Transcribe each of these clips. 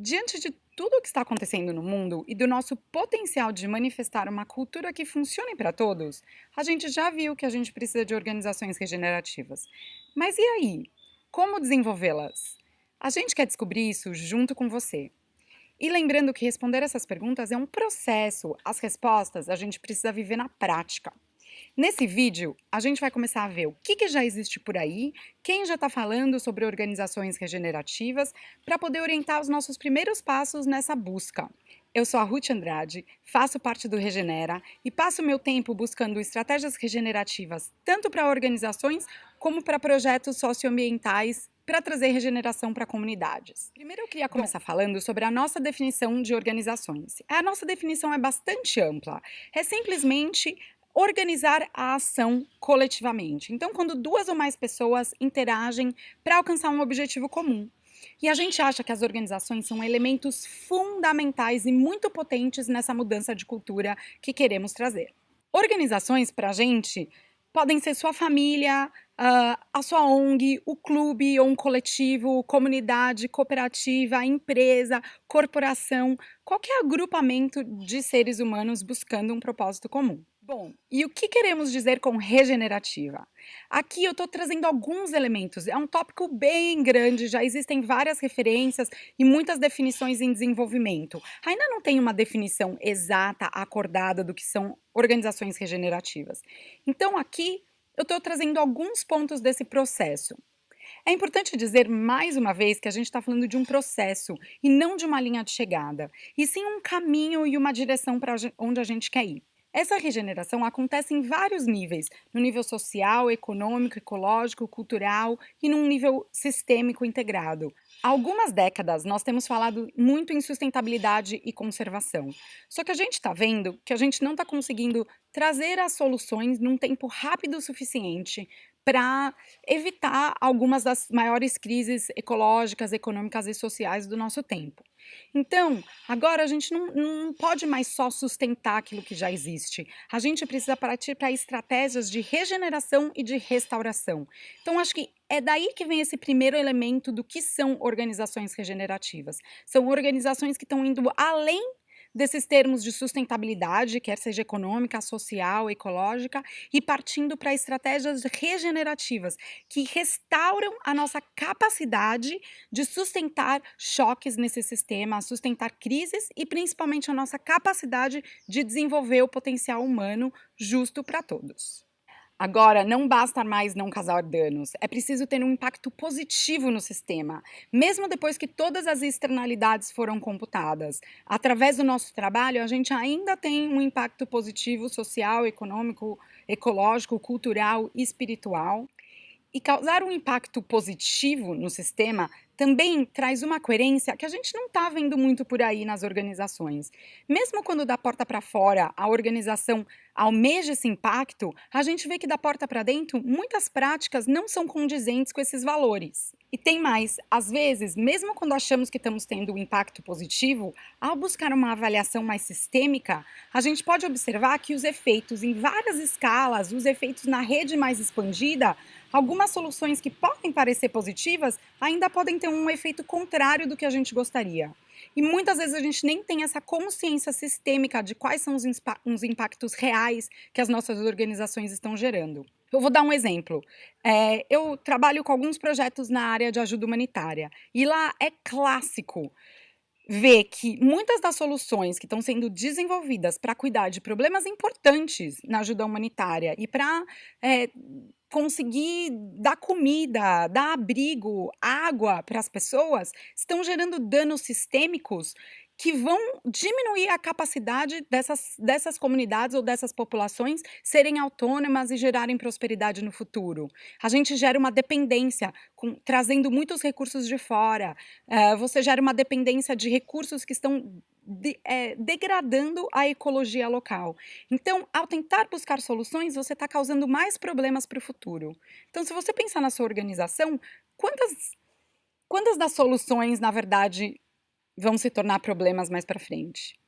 Diante de tudo o que está acontecendo no mundo e do nosso potencial de manifestar uma cultura que funcione para todos, a gente já viu que a gente precisa de organizações regenerativas. Mas e aí? Como desenvolvê-las? A gente quer descobrir isso junto com você. E lembrando que responder essas perguntas é um processo, as respostas a gente precisa viver na prática. Nesse vídeo, a gente vai começar a ver o que já existe por aí, quem já está falando sobre organizações regenerativas, para poder orientar os nossos primeiros passos nessa busca. Eu sou a Ruth Andrade, faço parte do Regenera e passo meu tempo buscando estratégias regenerativas tanto para organizações como para projetos socioambientais para trazer regeneração para comunidades. Primeiro eu queria começar falando sobre a nossa definição de organizações. A nossa definição é bastante ampla. É simplesmente organizar a ação coletivamente. Então, quando duas ou mais pessoas interagem para alcançar um objetivo comum. E a gente acha que as organizações são elementos fundamentais e muito potentes nessa mudança de cultura que queremos trazer. Organizações, para a gente, podem ser sua família, a sua ONG, o clube ou um coletivo, comunidade, cooperativa, empresa, corporação, qualquer agrupamento de seres humanos buscando um propósito comum. Bom, e o que queremos dizer com regenerativa? Aqui eu estou trazendo alguns elementos, é um tópico bem grande, já existem várias referências e muitas definições em desenvolvimento. Ainda não tem uma definição exata, acordada do que são organizações regenerativas. Então aqui eu estou trazendo alguns pontos desse processo. É importante dizer mais uma vez que a gente está falando de um processo e não de uma linha de chegada, e sim um caminho e uma direção para onde a gente quer ir. Essa regeneração acontece em vários níveis, no nível social, econômico, ecológico, cultural e num nível sistêmico integrado. Há algumas décadas nós temos falado muito em sustentabilidade e conservação. Só que a gente está vendo que a gente não está conseguindo trazer as soluções num tempo rápido o suficiente para evitar algumas das maiores crises ecológicas, econômicas e sociais do nosso tempo. Então, agora a gente não pode mais só sustentar aquilo que já existe. A gente precisa partir para estratégias de regeneração e de restauração. Então, acho que é daí que vem esse primeiro elemento do que são organizações regenerativas. São organizações que estão indo além desses termos de sustentabilidade, quer seja econômica, social, ecológica, e partindo para estratégias regenerativas, que restauram a nossa capacidade de sustentar choques nesse sistema, sustentar crises e principalmente a nossa capacidade de desenvolver o potencial humano justo para todos. Agora, não basta mais não causar danos, é preciso ter um impacto positivo no sistema, mesmo depois que todas as externalidades foram computadas. Através do nosso trabalho, a gente ainda tem um impacto positivo social, econômico, ecológico, cultural e espiritual. E causar um impacto positivo no sistema também traz uma coerência que a gente não está vendo muito por aí nas organizações. Mesmo quando da porta para fora a organização almeja esse impacto, a gente vê que da porta para dentro muitas práticas não são condizentes com esses valores. E tem mais, às vezes, mesmo quando achamos que estamos tendo um impacto positivo, ao buscar uma avaliação mais sistêmica, a gente pode observar que os efeitos em várias escalas, os efeitos na rede mais expandida, algumas soluções que podem parecer positivas ainda podem ter um efeito contrário do que a gente gostaria. E muitas vezes a gente nem tem essa consciência sistêmica de quais são os impactos reais que as nossas organizações estão gerando. Eu vou dar um exemplo. Eu trabalho com alguns projetos na área de ajuda humanitária e lá é clássico ver que muitas das soluções que estão sendo desenvolvidas para cuidar de problemas importantes na ajuda humanitária e para conseguir dar comida, dar abrigo, água para as pessoas, estão gerando danos sistêmicos que vão diminuir a capacidade dessas comunidades ou dessas populações serem autônomas e gerarem prosperidade no futuro. A gente gera uma dependência, trazendo muitos recursos de fora. Você gera uma dependência de recursos que estão degradando a ecologia local. Então, ao tentar buscar soluções, você está causando mais problemas para o futuro. Então, se você pensar na sua organização, quantas das soluções, na verdade, vão se tornar problemas mais para frente?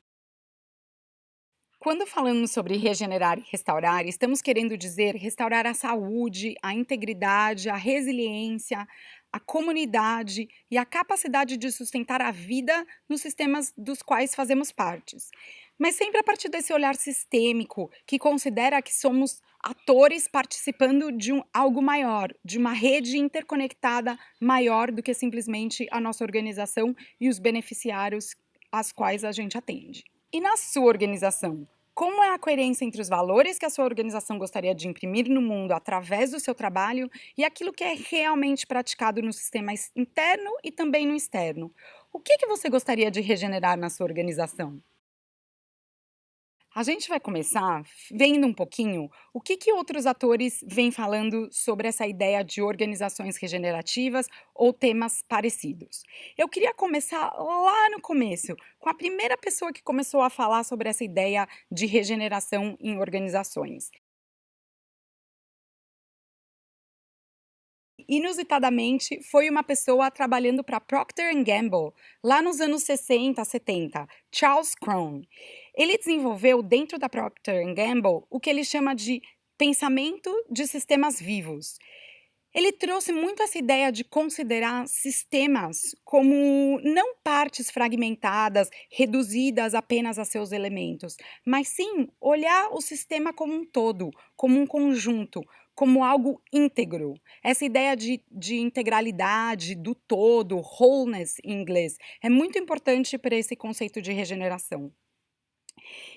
Quando falamos sobre regenerar e restaurar, estamos querendo dizer restaurar a saúde, a integridade, a resiliência, a comunidade e a capacidade de sustentar a vida nos sistemas dos quais fazemos partes. Mas sempre a partir desse olhar sistêmico, que considera que somos atores participando de algo maior, de uma rede interconectada maior do que simplesmente a nossa organização e os beneficiários às quais a gente atende. E na sua organização? Como é a coerência entre os valores que a sua organização gostaria de imprimir no mundo através do seu trabalho e aquilo que é realmente praticado no sistema interno e também no externo? O que você gostaria de regenerar na sua organização? A gente vai começar vendo um pouquinho o que outros atores vêm falando sobre essa ideia de organizações regenerativas ou temas parecidos. Eu queria começar lá no começo, com a primeira pessoa que começou a falar sobre essa ideia de regeneração em organizações. Inusitadamente, foi uma pessoa trabalhando para Procter Gamble, lá nos anos 60, 70, Charles Krohn. Ele desenvolveu dentro da Procter Gamble o que ele chama de pensamento de sistemas vivos. Ele trouxe muito essa ideia de considerar sistemas como não partes fragmentadas, reduzidas apenas a seus elementos, mas sim olhar o sistema como um todo, como um conjunto, como algo íntegro. Essa ideia de integralidade, do todo, wholeness em inglês, é muito importante para esse conceito de regeneração.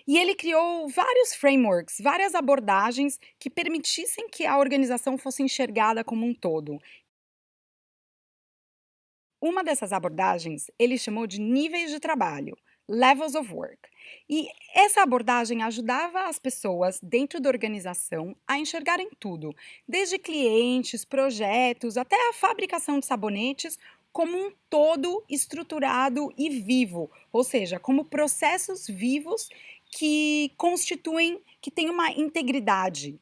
E ele criou vários frameworks, várias abordagens que permitissem que a organização fosse enxergada como um todo. Uma dessas abordagens ele chamou de níveis de trabalho, levels of work. E essa abordagem ajudava as pessoas dentro da organização a enxergarem tudo, desde clientes, projetos, até a fabricação de sabonetes, como um todo estruturado e vivo, ou seja, como processos vivos que constituem, que têm uma integridade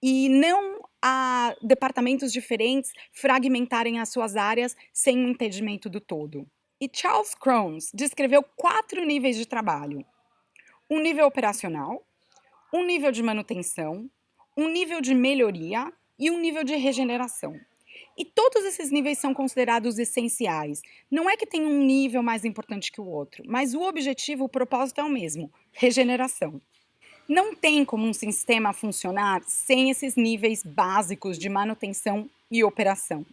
e não a departamentos diferentes fragmentarem as suas áreas sem o entendimento do todo. E Charles Krohns descreveu 4 níveis de trabalho: um nível operacional, um nível de manutenção, um nível de melhoria e um nível de regeneração. E todos esses níveis são considerados essenciais. Não é que tem um nível mais importante que o outro, mas o objetivo, o propósito é o mesmo: regeneração. Não tem como um sistema funcionar sem esses níveis básicos de manutenção e operação.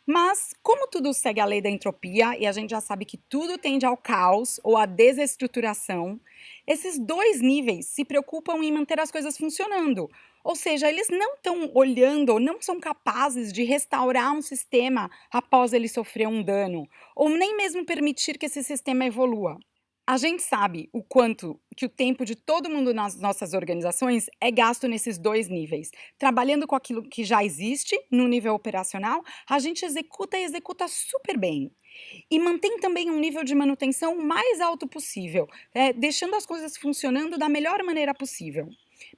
Mas, como tudo segue a lei da entropia, e a gente já sabe que tudo tende ao caos ou à desestruturação, esses dois níveis se preocupam em manter as coisas funcionando. Ou seja, eles não estão olhando ou não são capazes de restaurar um sistema após ele sofrer um dano, ou nem mesmo permitir que esse sistema evolua. A gente sabe o quanto que o tempo de todo mundo nas nossas organizações é gasto nesses dois níveis. Trabalhando com aquilo que já existe no nível operacional, a gente executa e executa super bem. E mantém também um nível de manutenção mais alto possível, deixando as coisas funcionando da melhor maneira possível.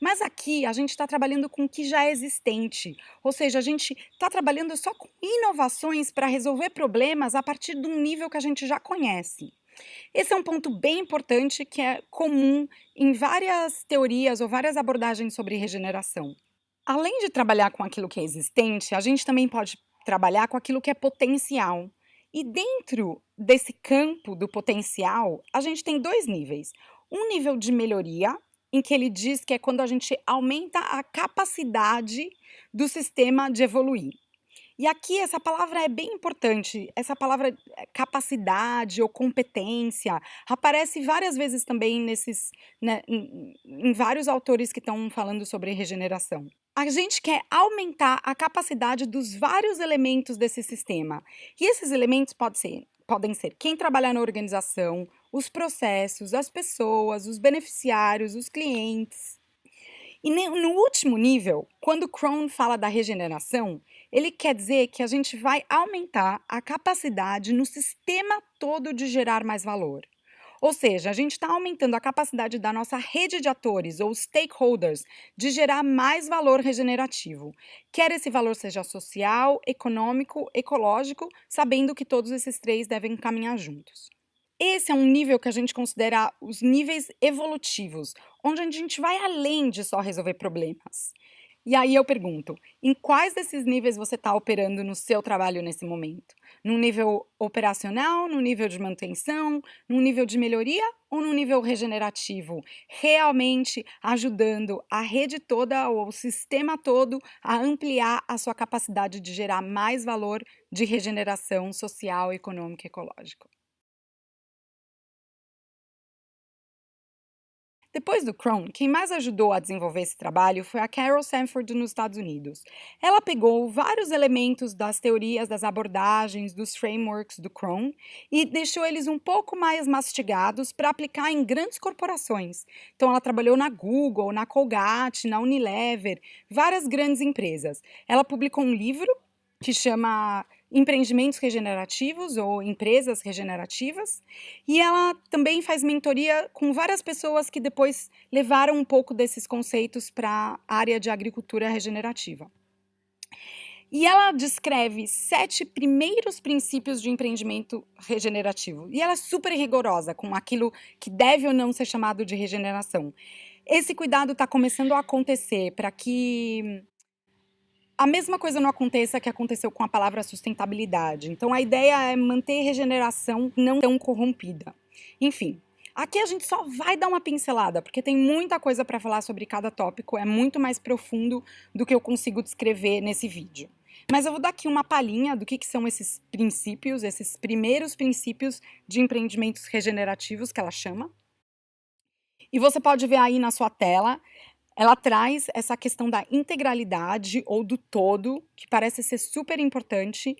Mas aqui a gente está trabalhando com o que já é existente, ou seja, a gente está trabalhando só com inovações para resolver problemas a partir de um nível que a gente já conhece. Esse é um ponto bem importante que é comum em várias teorias ou várias abordagens sobre regeneração. Além de trabalhar com aquilo que é existente, a gente também pode trabalhar com aquilo que é potencial. E dentro desse campo do potencial, a gente tem dois níveis. Um nível de melhoria, em que ele diz que é quando a gente aumenta a capacidade do sistema de evoluir. E aqui essa palavra é bem importante, essa palavra capacidade ou competência, aparece várias vezes também nesses, né, em vários autores que estão falando sobre regeneração. A gente quer aumentar a capacidade dos vários elementos desse sistema. E esses elementos podem ser quem trabalha na organização, os processos, as pessoas, os beneficiários, os clientes. E no último nível, quando Krohn fala da regeneração, ele quer dizer que a gente vai aumentar a capacidade no sistema todo de gerar mais valor. Ou seja, a gente está aumentando a capacidade da nossa rede de atores ou stakeholders de gerar mais valor regenerativo. Quer esse valor seja social, econômico, ecológico, sabendo que todos esses três devem caminhar juntos. Esse é um nível que a gente considera os níveis evolutivos, onde a gente vai além de só resolver problemas. E aí eu pergunto, em quais desses níveis você está operando no seu trabalho nesse momento? Num nível operacional, no nível de manutenção, num nível de melhoria ou num nível regenerativo? Realmente ajudando a rede toda ou o sistema todo a ampliar a sua capacidade de gerar mais valor de regeneração social, econômica e ecológica. Depois do Cron, quem mais ajudou a desenvolver esse trabalho foi a Carol Sanford nos Estados Unidos. Ela pegou vários elementos das teorias, das abordagens, dos frameworks do Cron e deixou eles um pouco mais mastigados para aplicar em grandes corporações. Então, ela trabalhou na Google, na Colgate, na Unilever, várias grandes empresas. Ela publicou um livro que chama Empreendimentos Regenerativos ou Empresas Regenerativas, e ela também faz mentoria com várias pessoas que depois levaram um pouco desses conceitos para a área de agricultura regenerativa. E ela descreve 7 primeiros princípios de empreendimento regenerativo. E ela é super rigorosa com aquilo que deve ou não ser chamado de regeneração. Esse cuidado está começando a acontecer para que a mesma coisa não aconteça que aconteceu com a palavra sustentabilidade. Então, a ideia é manter a regeneração não tão corrompida. Enfim, aqui a gente só vai dar uma pincelada, porque tem muita coisa para falar sobre cada tópico, é muito mais profundo do que eu consigo descrever nesse vídeo. Mas eu vou dar aqui uma palhinha do que são esses princípios, esses primeiros princípios de empreendimentos regenerativos que ela chama. E você pode ver aí na sua tela, ela traz essa questão da integralidade ou do todo, que parece ser super importante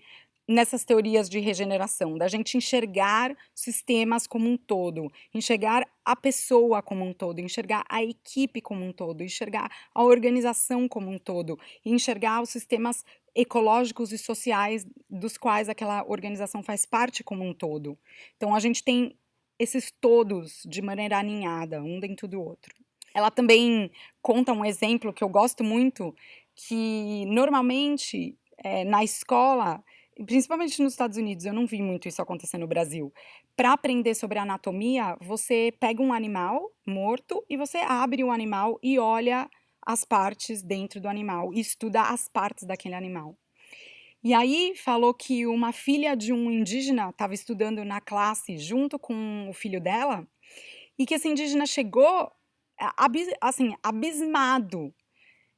nessas teorias de regeneração, da gente enxergar sistemas como um todo, enxergar a pessoa como um todo, enxergar a equipe como um todo, enxergar a organização como um todo, e enxergar os sistemas ecológicos e sociais dos quais aquela organização faz parte como um todo. Então a gente tem esses todos de maneira aninhada, um dentro do outro. Ela também conta um exemplo que eu gosto muito, que normalmente, na escola, principalmente nos Estados Unidos, eu não vi muito isso acontecer no Brasil. Para aprender sobre anatomia, você pega um animal morto e você abre o animal e olha as partes dentro do animal, e estuda as partes daquele animal. E aí falou que uma filha de um indígena estava estudando na classe junto com o filho dela, e que esse indígena chegou assim, abismado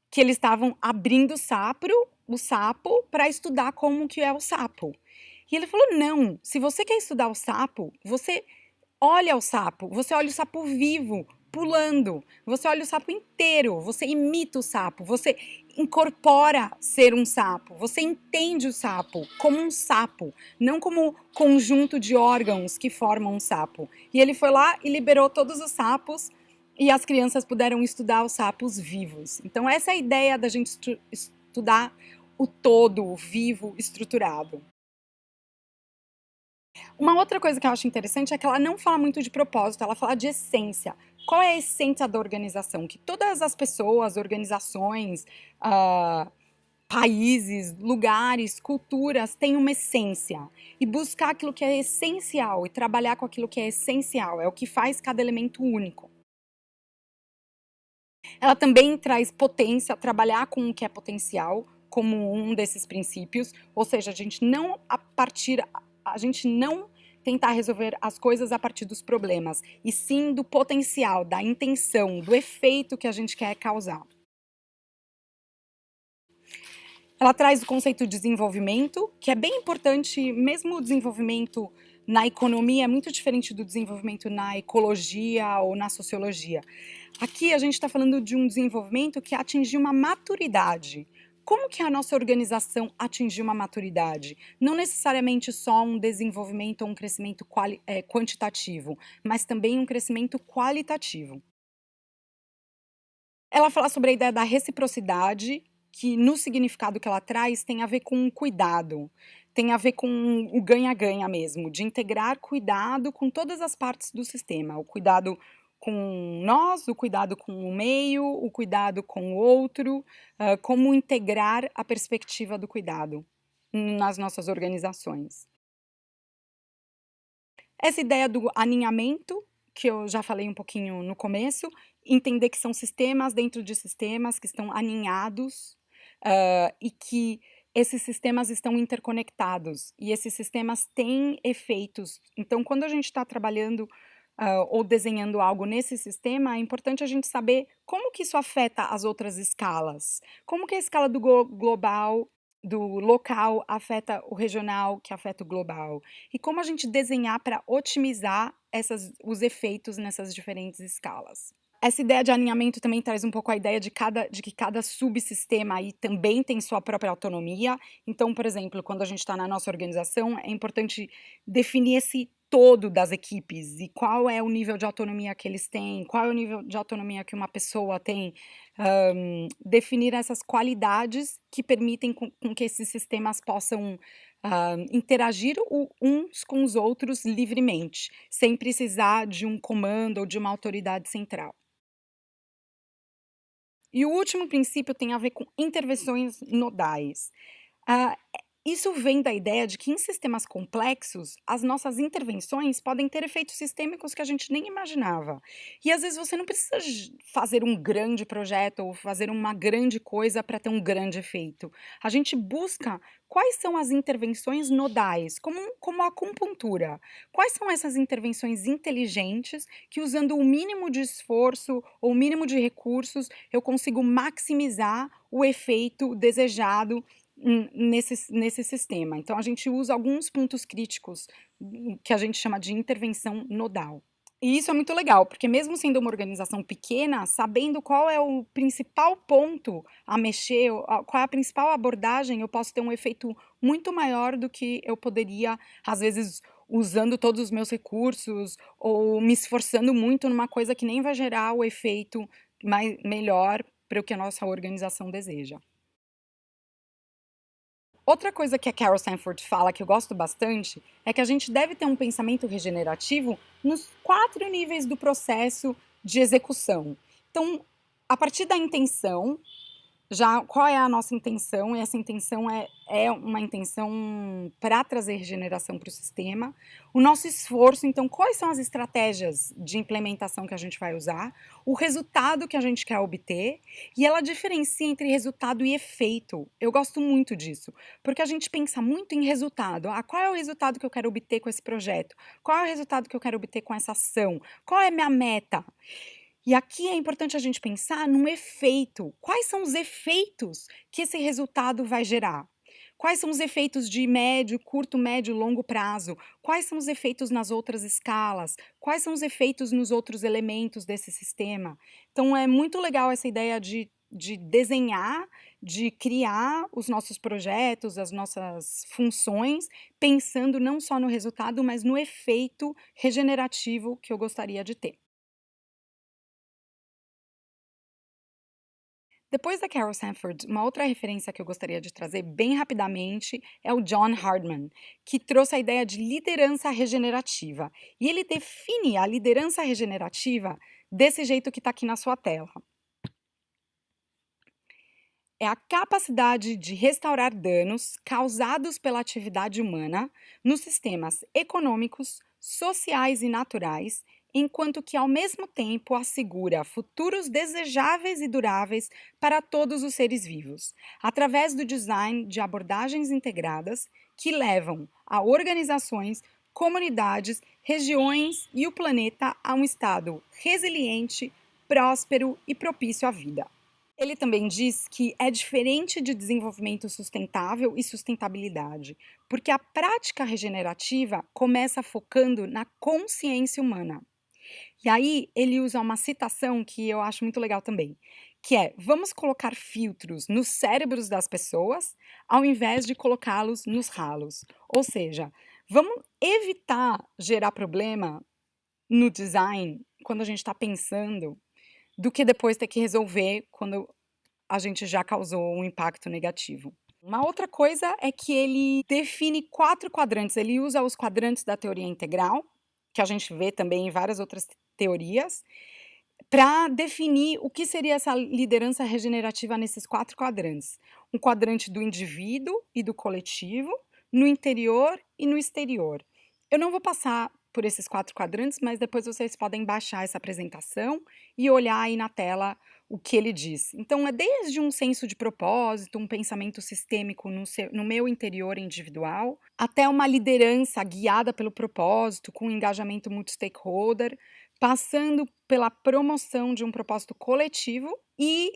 que eles estavam abrindo o sapo para estudar como que é o sapo. E ele falou: "Não, se você quer estudar o sapo, você olha você olha o sapo vivo, pulando, você olha o sapo inteiro, você imita o sapo, você incorpora ser um sapo, você entende o sapo como um sapo, não como conjunto de órgãos que formam um sapo." E ele foi lá e liberou todos os sapos e as crianças puderam estudar os sapos vivos. Então essa é a ideia da gente estudar o todo, o vivo, estruturado. Uma outra coisa que eu acho interessante é que ela não fala muito de propósito, ela fala de essência. Qual é a essência da organização? Que todas as pessoas, organizações, ah, países, lugares, culturas têm uma essência. E buscar aquilo que é essencial e trabalhar com aquilo que é essencial é o que faz cada elemento único. Ela também traz potência, trabalhar com o que é potencial, como um desses princípios, ou seja, a gente não tentar resolver as coisas a partir dos problemas, e sim do potencial, da intenção, do efeito que a gente quer causar. Ela traz o conceito de desenvolvimento, que é bem importante, mesmo o desenvolvimento na economia é muito diferente do desenvolvimento na ecologia ou na sociologia. Aqui a gente está falando de um desenvolvimento que atingiu uma maturidade. Como que a nossa organização atingiu uma maturidade? Não necessariamente só um desenvolvimento ou um crescimento quantitativo, mas também um crescimento qualitativo. Ela fala sobre a ideia da reciprocidade, que no significado que ela traz tem a ver com cuidado, tem a ver com o ganha-ganha mesmo, de integrar cuidado com todas as partes do sistema, o cuidado com nós, o cuidado com o meio, o cuidado com o outro, como integrar a perspectiva do cuidado nas nossas organizações. Essa ideia do alinhamento, que eu já falei um pouquinho no começo, entender que são sistemas dentro de sistemas que estão aninhados, e que esses sistemas estão interconectados e esses sistemas têm efeitos. Então, quando a gente está trabalhando, ou desenhando algo nesse sistema, é importante a gente saber como que isso afeta as outras escalas. Como que a escala do global, do local afeta o regional, que afeta o global. E como a gente desenhar para otimizar os efeitos nessas diferentes escalas. Essa ideia de alinhamento também traz um pouco a ideia de que cada subsistema aí também tem sua própria autonomia. Então, por exemplo, quando a gente está na nossa organização, é importante definir esse todo das equipes e qual é o nível de autonomia que eles têm, qual é o nível de autonomia que uma pessoa tem. Definir essas qualidades que permitem com que esses sistemas possam interagir uns com os outros livremente, sem precisar de um comando ou de uma autoridade central. E o último princípio tem a ver com intervenções nodais. Ah, isso vem da ideia de que em sistemas complexos, as nossas intervenções podem ter efeitos sistêmicos que a gente nem imaginava. E às vezes você não precisa fazer um grande projeto ou fazer uma grande coisa para ter um grande efeito. A gente busca quais são as intervenções nodais, como a acupuntura. Quais são essas intervenções inteligentes que, usando o mínimo de esforço ou o mínimo de recursos, eu consigo maximizar o efeito desejado nesse sistema. Então, a gente usa alguns pontos críticos, que a gente chama de intervenção nodal. E isso é muito legal, porque mesmo sendo uma organização pequena, sabendo qual é o principal ponto a mexer, qual é a principal abordagem, eu posso ter um efeito muito maior do que eu poderia, às vezes, usando todos os meus recursos ou me esforçando muito numa coisa que nem vai gerar o efeito melhor para o que a nossa organização deseja. Outra coisa que a Carol Sanford fala, que eu gosto bastante, é que a gente deve ter um pensamento regenerativo nos 4 níveis do processo de execução. Então, a partir da intenção, já qual é a nossa intenção? E essa intenção é uma intenção para trazer regeneração para o sistema. O nosso esforço, então, quais são as estratégias de implementação que a gente vai usar? O resultado que a gente quer obter. E ela diferencia entre resultado e efeito. Eu gosto muito disso, porque a gente pensa muito em resultado. Ah, qual é o resultado que eu quero obter com esse projeto? Qual é o resultado que eu quero obter com essa ação? Qual é a minha meta? E aqui é importante a gente pensar num efeito. Quais são os efeitos que esse resultado vai gerar? Quais são os efeitos de médio, curto, médio, longo prazo? Quais são os efeitos nas outras escalas? Quais são os efeitos nos outros elementos desse sistema? Então, é muito legal essa ideia de desenhar, de criar os nossos projetos, as nossas funções, pensando não só no resultado, mas no efeito regenerativo que eu gostaria de ter. Depois da Carol Sanford, uma outra referência que eu gostaria de trazer bem rapidamente é o John Hardman, que trouxe a ideia de liderança regenerativa. E ele define a liderança regenerativa desse jeito que está aqui na sua tela. É a capacidade de restaurar danos causados pela atividade humana nos sistemas econômicos, sociais e naturais, enquanto que, ao mesmo tempo, assegura futuros desejáveis e duráveis para todos os seres vivos, através do design de abordagens integradas que levam a organizações, comunidades, regiões e o planeta a um estado resiliente, próspero e propício à vida. Ele também diz que é diferente de desenvolvimento sustentável e sustentabilidade, porque a prática regenerativa começa focando na consciência humana. E aí ele usa uma citação que eu acho muito legal também, que é: vamos colocar filtros nos cérebros das pessoas ao invés de colocá-los nos ralos. Ou seja, vamos evitar gerar problema no design quando a gente está pensando, do que depois ter que resolver quando a gente já causou um impacto negativo. Uma outra coisa é que ele define 4 quadrantes, ele usa os quadrantes da teoria integral, que a gente vê também em várias outras teorias, para definir o que seria essa liderança regenerativa nesses 4 quadrantes. Um quadrante do indivíduo e do coletivo, no interior e no exterior. Eu não vou passar por esses 4 quadrantes, mas depois vocês podem baixar essa apresentação e olhar aí na tela o que ele diz. Então é desde um senso de propósito, um pensamento sistêmico no meu interior individual, até uma liderança guiada pelo propósito, com um engajamento multi-stakeholder, passando pela promoção de um propósito coletivo e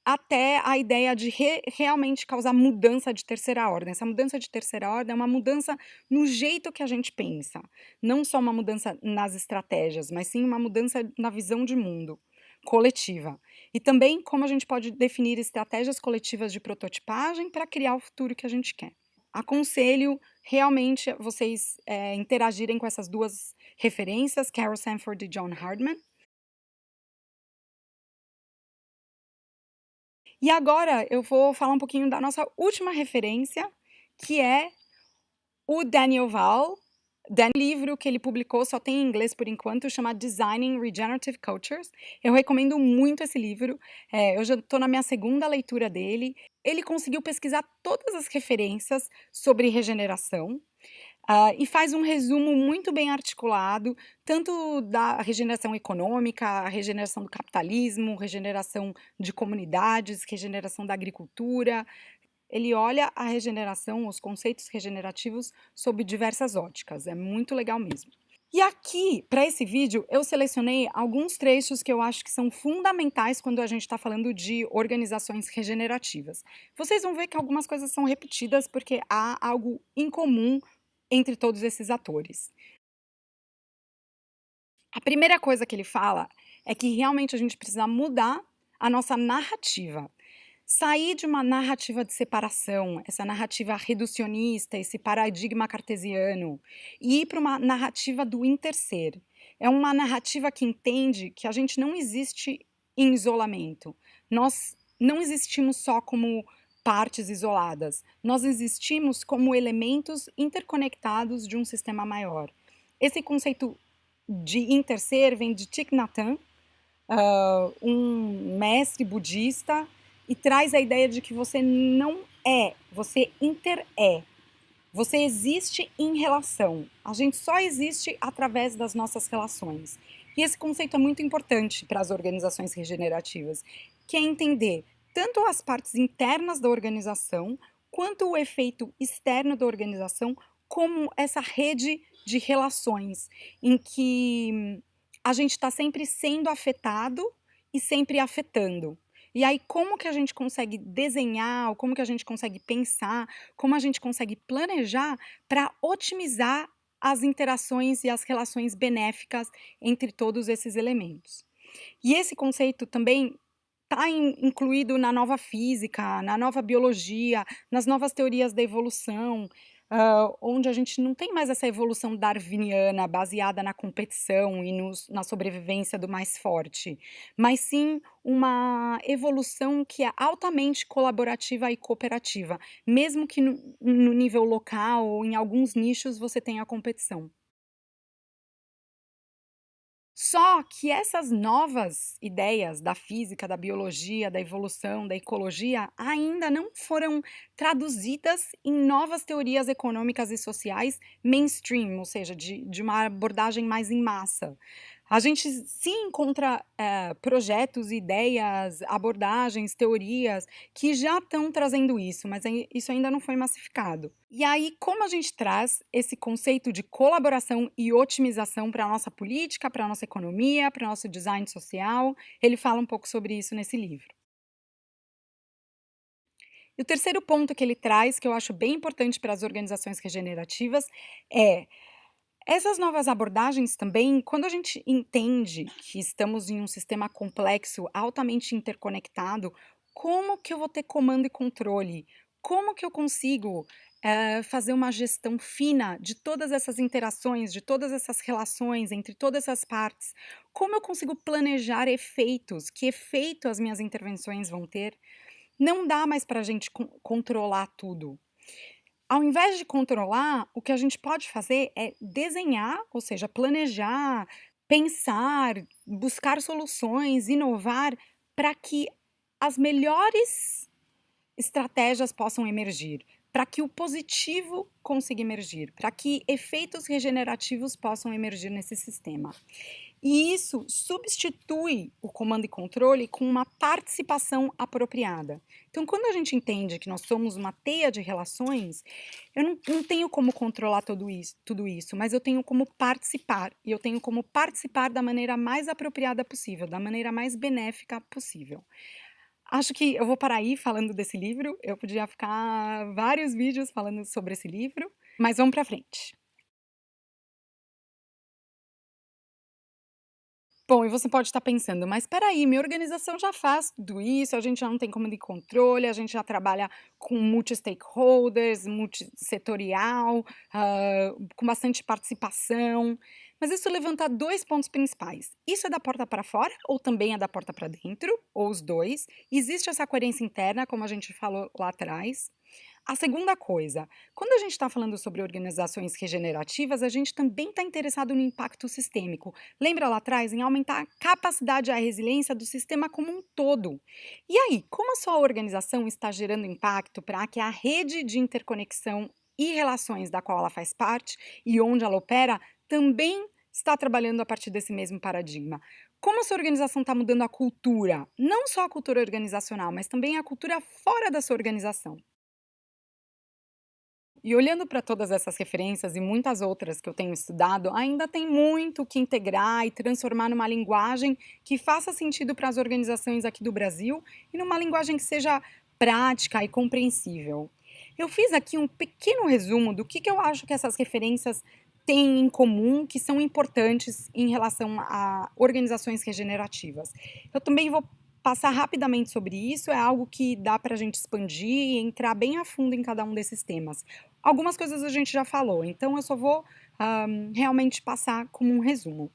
até a ideia de realmente causar mudança de terceira ordem. Essa mudança de terceira ordem é uma mudança no jeito que a gente pensa, não só uma mudança nas estratégias, mas sim uma mudança na visão de mundo coletiva. E também como a gente pode definir estratégias coletivas de prototipagem para criar o futuro que a gente quer. Aconselho realmente vocês interagirem com essas duas referências, Carol Sanford e John Hardman. E agora eu vou falar um pouquinho da nossa última referência, que é o Daniel Val. O livro que ele publicou só tem em inglês por enquanto, chama Designing Regenerative Cultures. Eu recomendo muito esse livro, eu já estou na minha segunda leitura dele. Ele conseguiu pesquisar todas as referências sobre regeneração, e faz um resumo muito bem articulado, tanto da regeneração econômica, a regeneração do capitalismo, regeneração de comunidades, regeneração da agricultura. Ele olha a regeneração, os conceitos regenerativos, sob diversas óticas. É muito legal mesmo. E aqui, para esse vídeo, eu selecionei alguns trechos que eu acho que são fundamentais quando a gente está falando de organizações regenerativas. Vocês vão ver que algumas coisas são repetidas porque há algo em comum entre todos esses atores. A primeira coisa que ele fala é que realmente a gente precisa mudar a nossa narrativa. Sair de uma narrativa de separação, essa narrativa reducionista, esse paradigma cartesiano, e ir para uma narrativa do interser. É uma narrativa que entende que a gente não existe em isolamento. Nós não existimos só como partes isoladas. Nós existimos como elementos interconectados de um sistema maior. Esse conceito de interser vem de Thich Nhat Hanh, um mestre budista, e traz a ideia de que você não é, você inter-é. Você existe em relação. A gente só existe através das nossas relações. E esse conceito é muito importante para as organizações regenerativas, que é entender tanto as partes internas da organização, quanto o efeito externo da organização, como essa rede de relações, em que a gente está sempre sendo afetado e sempre afetando. E aí, como que a gente consegue desenhar, ou como que a gente consegue pensar, como a gente consegue planejar para otimizar as interações e as relações benéficas entre todos esses elementos. E esse conceito também está incluído na nova física, na nova biologia, nas novas teorias da evolução, onde a gente não tem mais essa evolução darwiniana baseada na competição e na sobrevivência do mais forte, mas sim uma evolução que é altamente colaborativa e cooperativa, mesmo que no nível local ou em alguns nichos você tenha competição. Só que essas novas ideias da física, da biologia, da evolução, da ecologia, ainda não foram traduzidas em novas teorias econômicas e sociais mainstream, ou seja, de uma abordagem mais em massa. A gente sim encontra projetos, ideias, abordagens, teorias que já estão trazendo isso, mas isso ainda não foi massificado. E aí, como a gente traz esse conceito de colaboração e otimização para a nossa política, para a nossa economia, para o nosso design social? Ele fala um pouco sobre isso nesse livro. E o terceiro ponto que ele traz, que eu acho bem importante para as organizações regenerativas, é essas novas abordagens também, quando a gente entende que estamos em um sistema complexo, altamente interconectado, como que eu vou ter comando e controle? Como que eu consigo fazer uma gestão fina de todas essas interações, de todas essas relações entre todas essas partes? Como eu consigo planejar efeitos? Que efeito as minhas intervenções vão ter? Não dá mais para a gente controlar tudo. Ao invés de controlar, o que a gente pode fazer é desenhar, ou seja, planejar, pensar, buscar soluções, inovar para que as melhores estratégias possam emergir. para que o positivo consiga emergir, para que efeitos regenerativos possam emergir nesse sistema. E isso substitui o comando e controle com uma participação apropriada. Então, quando a gente entende que nós somos uma teia de relações, eu não tenho como controlar tudo isso, mas eu tenho como participar. E eu tenho como participar da maneira mais apropriada possível, da maneira mais benéfica possível. Acho que eu vou parar aí falando desse livro. Eu podia ficar vários vídeos falando sobre esse livro, mas vamos para frente. Bom, e você pode estar pensando, mas espera aí, minha organização já faz tudo isso, a gente já não tem comando e controle, a gente já trabalha com multi-stakeholders, multissetorial, com bastante participação. Mas isso levanta dois pontos principais. Isso é da porta para fora ou também é da porta para dentro, ou os dois? Existe essa coerência interna, como a gente falou lá atrás? A segunda coisa, quando a gente está falando sobre organizações regenerativas, a gente também está interessado no impacto sistêmico. Lembra lá atrás em aumentar a capacidade e a resiliência do sistema como um todo. E aí, como a sua organização está gerando impacto para que a rede de interconexão e relações da qual ela faz parte e onde ela opera também está trabalhando a partir desse mesmo paradigma? Como a sua organização está mudando a cultura? Não só a cultura organizacional, mas também a cultura fora da sua organização. E olhando para todas essas referências e muitas outras que eu tenho estudado, ainda tem muito que integrar e transformar numa linguagem que faça sentido para as organizações aqui do Brasil e numa linguagem que seja prática e compreensível. Eu fiz aqui um pequeno resumo do que eu acho que essas referências têm em comum, que são importantes em relação a organizações regenerativas. Eu também vou passar rapidamente sobre isso, é algo que dá para a gente expandir e entrar bem a fundo em cada um desses temas. Algumas coisas a gente já falou, então eu só vou, realmente passar como um resumo.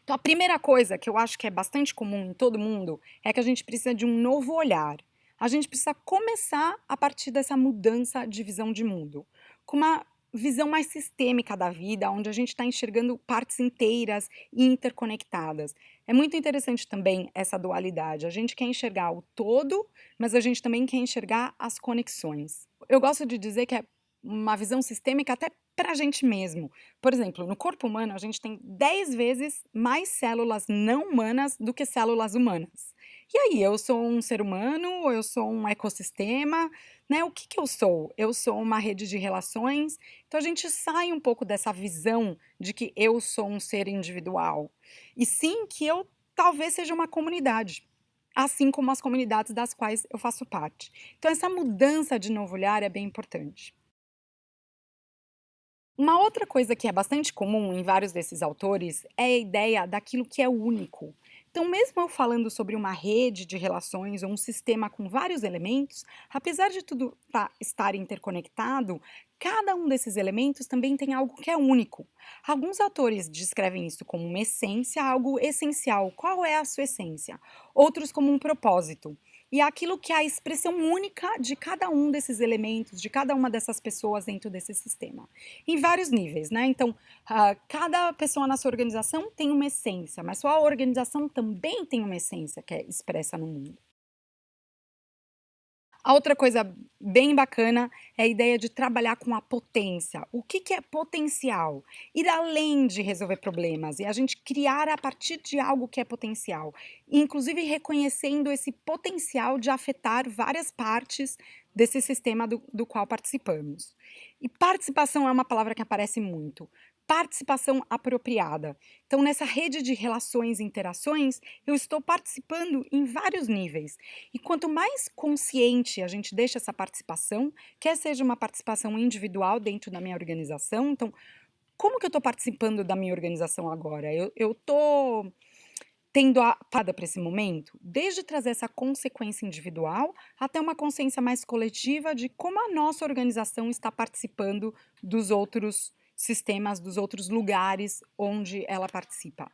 Então, a primeira coisa que eu acho que é bastante comum em todo mundo é que a gente precisa de um novo olhar. A gente precisa começar a partir dessa mudança de visão de mundo, com uma visão mais sistêmica da vida, onde a gente está enxergando partes inteiras e interconectadas. É muito interessante também essa dualidade. A gente quer enxergar o todo, mas a gente também quer enxergar as conexões. Eu gosto de dizer que é uma visão sistêmica até para a gente mesmo. Por exemplo, no corpo humano, a gente tem 10 vezes mais células não humanas do que células humanas. E aí, eu sou um ser humano, ou eu sou um ecossistema, né? O que que eu sou? Eu sou uma rede de relações. Então, a gente sai um pouco dessa visão de que eu sou um ser individual. E sim que eu talvez seja uma comunidade, assim como as comunidades das quais eu faço parte. Então, essa mudança de novo olhar é bem importante. Uma outra coisa que é bastante comum em vários desses autores é a ideia daquilo que é único. Então, mesmo eu falando sobre uma rede de relações ou um sistema com vários elementos, apesar de tudo estar interconectado, cada um desses elementos também tem algo que é único. Alguns autores descrevem isso como uma essência, algo essencial. Qual é a sua essência? Outros como um propósito. E é aquilo que é a expressão única de cada um desses elementos, de cada uma dessas pessoas dentro desse sistema. Em vários níveis, né? Então, cada pessoa na sua organização tem uma essência, mas sua organização também tem uma essência que é expressa no mundo. A outra coisa bem bacana é a ideia de trabalhar com a potência. O que que é potencial? Ir além de resolver problemas e a gente criar a partir de algo que é potencial, inclusive reconhecendo esse potencial de afetar várias partes desse sistema do qual participamos. E participação é uma palavra que aparece muito. Participação apropriada. Então, nessa rede de relações e interações, eu estou participando em vários níveis. E quanto mais consciente a gente deixa essa participação, quer seja uma participação individual dentro da minha organização, então, como que eu estou participando da minha organização agora? Eu estou tendo a parada para esse momento, desde trazer essa consequência individual até uma consciência mais coletiva de como a nossa organização está participando dos outros sistemas, dos outros lugares onde ela participa.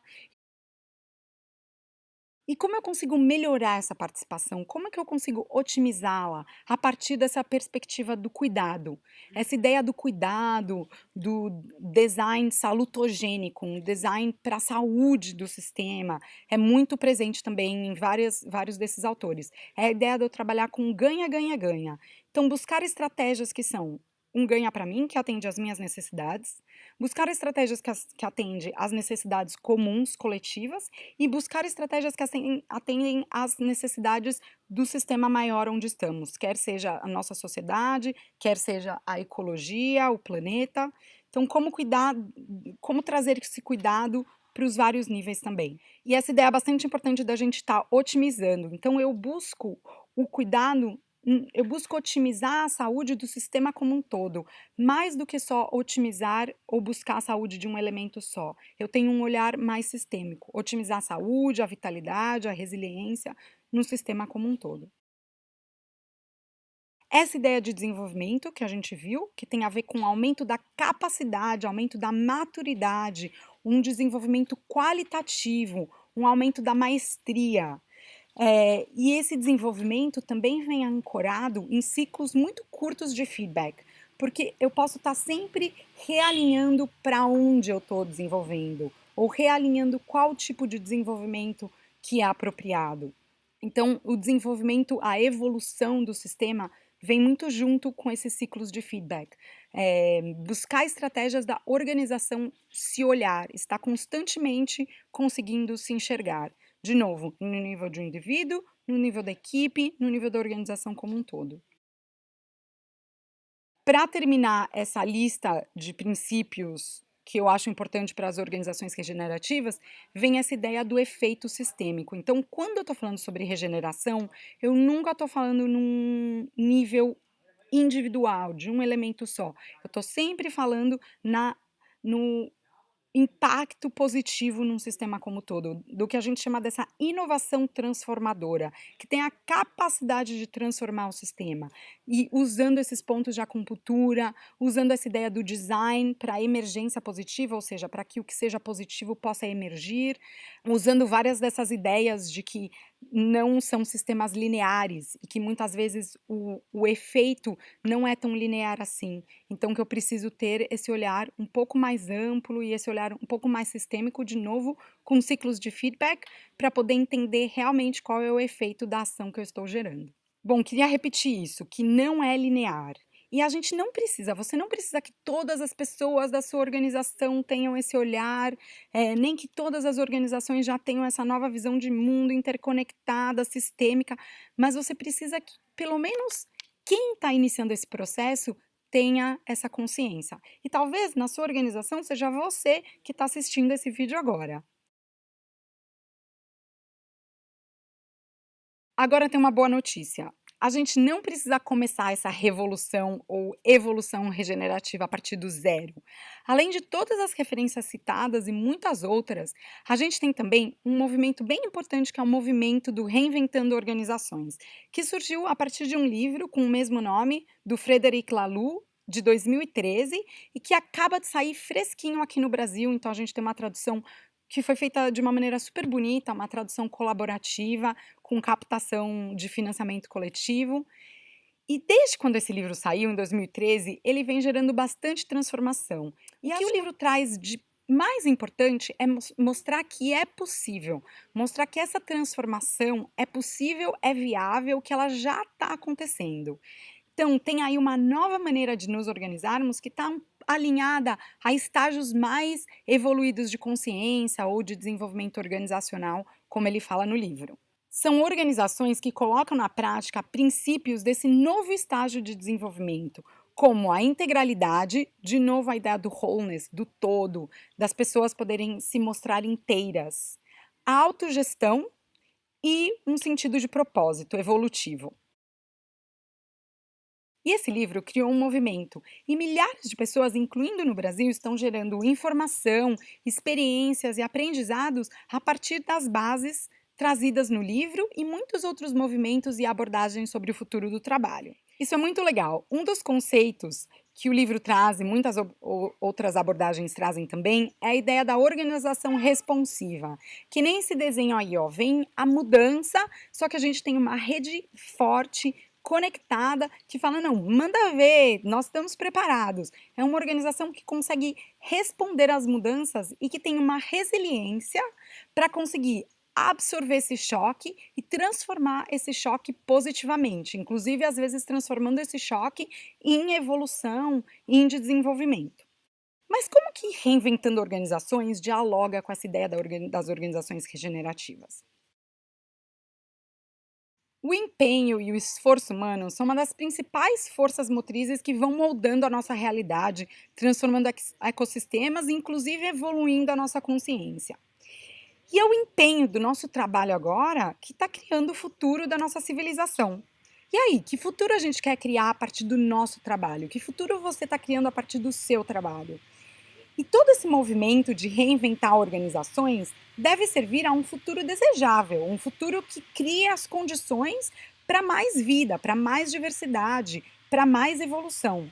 E como eu consigo melhorar essa participação? Como é que eu consigo otimizá-la a partir dessa perspectiva do cuidado? Essa ideia do cuidado, do design salutogênico, um design para a saúde do sistema, é muito presente também em vários desses autores. É a ideia de eu trabalhar com ganha, ganha, ganha. Então, buscar estratégias que são um ganha para mim, que atende às minhas necessidades, buscar estratégias que atende às necessidades comuns, coletivas, e buscar estratégias que atendem às necessidades do sistema maior onde estamos, quer seja a nossa sociedade, quer seja a ecologia, o planeta. Então, como cuidar, como trazer esse cuidado para os vários níveis também. E essa ideia é bastante importante da gente estar otimizando. Então, eu busco o cuidado, eu busco otimizar a saúde do sistema como um todo, mais do que só otimizar ou buscar a saúde de um elemento só. Eu tenho um olhar mais sistêmico, otimizar a saúde, a vitalidade, a resiliência no sistema como um todo. Essa ideia de desenvolvimento que a gente viu, que tem a ver com aumento da capacidade, aumento da maturidade, um desenvolvimento qualitativo, um aumento da maestria. E esse desenvolvimento também vem ancorado em ciclos muito curtos de feedback, porque eu posso estar sempre realinhando para onde eu estou desenvolvendo, ou realinhando qual tipo de desenvolvimento que é apropriado. Então, o desenvolvimento, a evolução do sistema vem muito junto com esses ciclos de feedback. Buscar estratégias da organização se olhar, estar constantemente conseguindo se enxergar. De novo, no nível de um indivíduo, no nível da equipe, no nível da organização como um todo. Para terminar essa lista de princípios que eu acho importante para as organizações regenerativas, vem essa ideia do efeito sistêmico. Então, quando eu estou falando sobre regeneração, eu nunca estou falando num nível individual, de um elemento só. Eu estou sempre falando no impacto positivo num sistema como um todo, do que a gente chama dessa inovação transformadora, que tem a capacidade de transformar o sistema. E usando esses pontos de acupuntura, usando essa ideia do design para emergência positiva, ou seja, para que o que seja positivo possa emergir, usando várias dessas ideias de que não são sistemas lineares e que muitas vezes o efeito não é tão linear assim. Então, que eu preciso ter esse olhar um pouco mais amplo e esse olhar um pouco mais sistêmico, de novo, com ciclos de feedback, para poder entender realmente qual é o efeito da ação que eu estou gerando. Bom, queria repetir isso, que não é linear. E a gente não precisa, você não precisa que todas as pessoas da sua organização tenham esse olhar, nem que todas as organizações já tenham essa nova visão de mundo interconectada, sistêmica, mas você precisa que, pelo menos, quem está iniciando esse processo tenha essa consciência. E talvez na sua organização seja você que está assistindo esse vídeo agora. Agora tem uma boa notícia. A gente não precisa começar essa revolução ou evolução regenerativa a partir do zero. Além de todas as referências citadas e muitas outras, a gente tem também um movimento bem importante que é o movimento do Reinventando Organizações, que surgiu a partir de um livro com o mesmo nome, do Frederic Laloux, de 2013, e que acaba de sair fresquinho aqui no Brasil, então a gente tem uma tradução que foi feita de uma maneira super bonita, uma tradução colaborativa, com captação de financiamento coletivo. E desde quando esse livro saiu, em 2013, ele vem gerando bastante transformação. E o que o livro traz de mais importante é mostrar que é possível, mostrar que essa transformação é possível, é viável, que ela já está acontecendo. Então, tem aí uma nova maneira de nos organizarmos que está alinhada a estágios mais evoluídos de consciência ou de desenvolvimento organizacional, como ele fala no livro. São organizações que colocam na prática princípios desse novo estágio de desenvolvimento, como a integralidade, de novo a ideia do wholeness, do todo, das pessoas poderem se mostrar inteiras, a autogestão e um sentido de propósito evolutivo. E esse livro criou um movimento, e milhares de pessoas, incluindo no Brasil, estão gerando informação, experiências e aprendizados a partir das bases trazidas no livro e muitos outros movimentos e abordagens sobre o futuro do trabalho. Isso é muito legal. Um dos conceitos que o livro traz e muitas outras abordagens trazem também, é a ideia da organização responsiva. Que nem esse desenho aí, ó, vem a mudança, só que a gente tem uma rede forte, conectada, que fala, não, manda ver, nós estamos preparados. É uma organização que consegue responder às mudanças e que tem uma resiliência para conseguir absorver esse choque e transformar esse choque positivamente, inclusive às vezes transformando esse choque em evolução e em desenvolvimento. Mas como que reinventando organizações dialoga com essa ideia das organizações regenerativas? O empenho e o esforço humano são uma das principais forças motrizes que vão moldando a nossa realidade, transformando ecossistemas e, inclusive, evoluindo a nossa consciência. E é o empenho do nosso trabalho agora que está criando o futuro da nossa civilização. E aí, que futuro a gente quer criar a partir do nosso trabalho? Que futuro você está criando a partir do seu trabalho? E todo esse movimento de reinventar organizações deve servir a um futuro desejável, um futuro que crie as condições para mais vida, para mais diversidade, para mais evolução.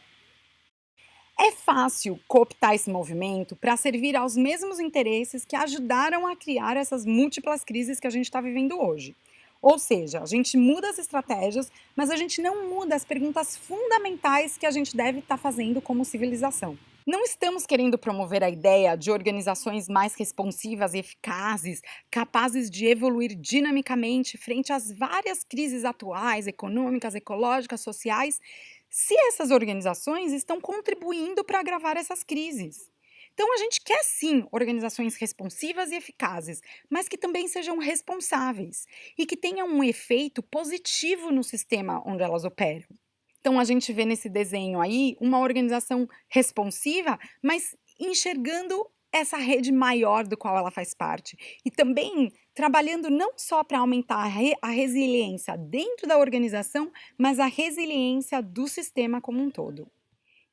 É fácil cooptar esse movimento para servir aos mesmos interesses que ajudaram a criar essas múltiplas crises que a gente está vivendo hoje. Ou seja, a gente muda as estratégias, mas a gente não muda as perguntas fundamentais que a gente deve estar fazendo como civilização. Não estamos querendo promover a ideia de organizações mais responsivas e eficazes, capazes de evoluir dinamicamente frente às várias crises atuais, econômicas, ecológicas, sociais, se essas organizações estão contribuindo para agravar essas crises. Então, a gente quer sim organizações responsivas e eficazes, mas que também sejam responsáveis e que tenham um efeito positivo no sistema onde elas operam. Então a gente vê nesse desenho aí uma organização responsiva, mas enxergando essa rede maior do qual ela faz parte. E também trabalhando não só para aumentar a resiliência dentro da organização, mas a resiliência do sistema como um todo.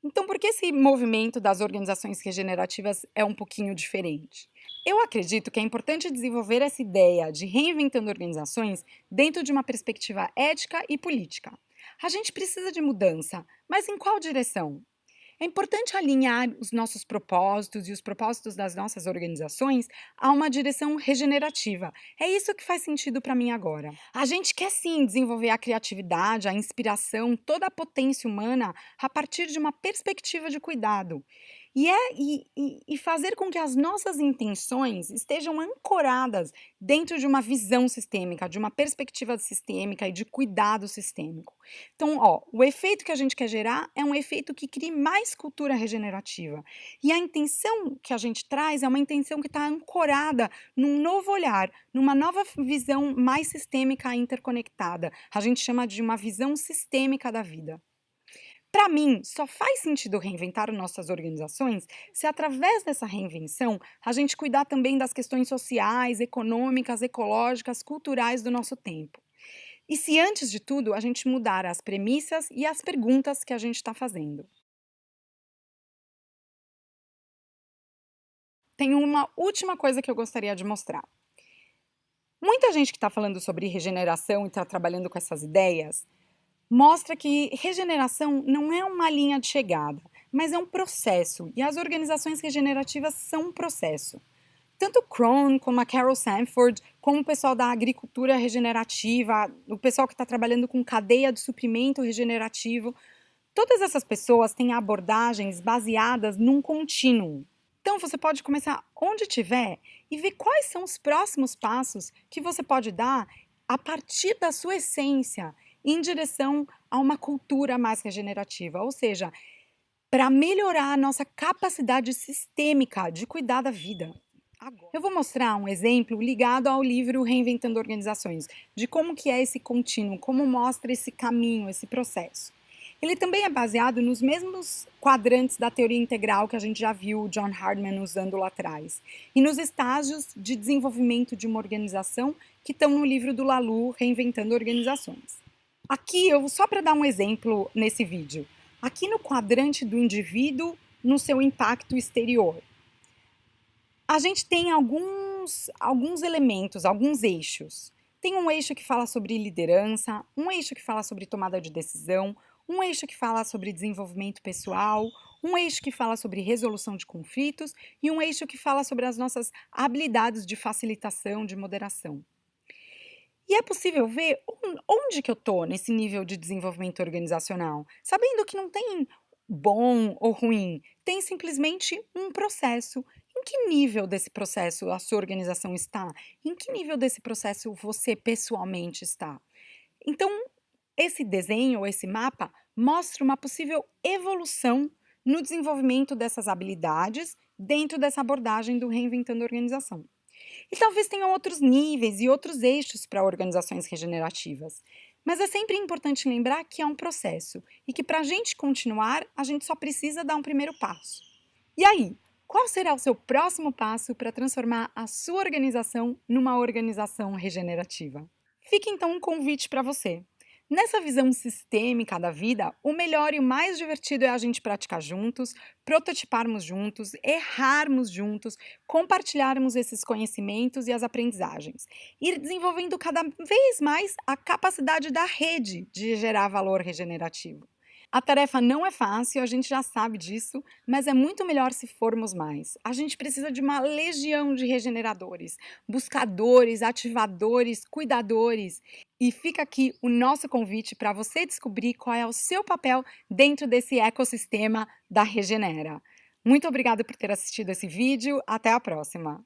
Então, por que esse movimento das organizações regenerativas é um pouquinho diferente? Eu acredito que é importante desenvolver essa ideia de reinventando organizações dentro de uma perspectiva ética e política. A gente precisa de mudança, mas em qual direção? É importante alinhar os nossos propósitos e os propósitos das nossas organizações a uma direção regenerativa. É isso que faz sentido para mim agora. A gente quer sim desenvolver a criatividade, a inspiração, toda a potência humana a partir de uma perspectiva de cuidado. E fazer com que as nossas intenções estejam ancoradas dentro de uma visão sistêmica, de uma perspectiva sistêmica e de cuidado sistêmico. Então, ó, o efeito que a gente quer gerar é um efeito que crie mais cultura regenerativa. E a intenção que a gente traz é uma intenção que está ancorada num novo olhar, numa nova visão mais sistêmica e interconectada. A gente chama de uma visão sistêmica da vida. Para mim, só faz sentido reinventar nossas organizações se, através dessa reinvenção, a gente cuidar também das questões sociais, econômicas, ecológicas, culturais do nosso tempo. E se, antes de tudo, a gente mudar as premissas e as perguntas que a gente está fazendo. Tem uma última coisa que eu gostaria de mostrar. Muita gente que está falando sobre regeneração e está trabalhando com essas ideias mostra que regeneração não é uma linha de chegada, mas é um processo, e as organizações regenerativas são um processo. Tanto Krohn, como a Carol Sanford, como o pessoal da agricultura regenerativa, o pessoal que está trabalhando com cadeia de suprimento regenerativo, todas essas pessoas têm abordagens baseadas num contínuo. Então você pode começar onde estiver e ver quais são os próximos passos que você pode dar a partir da sua essência em direção a uma cultura mais regenerativa, ou seja, para melhorar a nossa capacidade sistêmica de cuidar da vida. Eu vou mostrar um exemplo ligado ao livro Reinventando Organizações, de como que é esse contínuo, como mostra esse caminho, esse processo. Ele também é baseado nos mesmos quadrantes da teoria integral que a gente já viu o John Hardman usando lá atrás, e nos estágios de desenvolvimento de uma organização que estão no livro do Laloux, Reinventando Organizações. Aqui, só para dar um exemplo nesse vídeo, aqui no quadrante do indivíduo no seu impacto exterior, a gente tem alguns elementos, alguns eixos. Tem um eixo que fala sobre liderança, um eixo que fala sobre tomada de decisão, um eixo que fala sobre desenvolvimento pessoal, um eixo que fala sobre resolução de conflitos e um eixo que fala sobre as nossas habilidades de facilitação, de moderação. E é possível ver onde que eu estou nesse nível de desenvolvimento organizacional, sabendo que não tem bom ou ruim, tem simplesmente um processo. Em que nível desse processo a sua organização está? Em que nível desse processo você pessoalmente está? Então, esse desenho, esse mapa, mostra uma possível evolução no desenvolvimento dessas habilidades dentro dessa abordagem do reinventando a organização. E talvez tenham outros níveis e outros eixos para organizações regenerativas. Mas é sempre importante lembrar que é um processo e que para a gente continuar, a gente só precisa dar um primeiro passo. E aí, qual será o seu próximo passo para transformar a sua organização numa organização regenerativa? Fica então um convite para você. Nessa visão sistêmica da vida, o melhor e o mais divertido é a gente praticar juntos, prototiparmos juntos, errarmos juntos, compartilharmos esses conhecimentos e as aprendizagens, ir desenvolvendo cada vez mais a capacidade da rede de gerar valor regenerativo. A tarefa não é fácil, a gente já sabe disso, mas é muito melhor se formos mais. A gente precisa de uma legião de regeneradores, buscadores, ativadores, cuidadores. E fica aqui o nosso convite para você descobrir qual é o seu papel dentro desse ecossistema da Regenera. Muito obrigada por ter assistido esse vídeo. Até a próxima!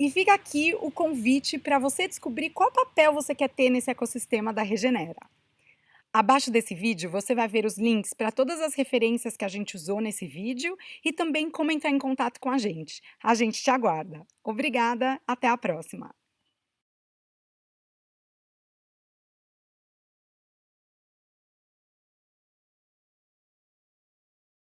E fica aqui o convite para você descobrir qual papel você quer ter nesse ecossistema da Regenera. Abaixo desse vídeo você vai ver os links para todas as referências que a gente usou nesse vídeo e também como entrar em contato com a gente. A gente te aguarda. Obrigada, até a próxima!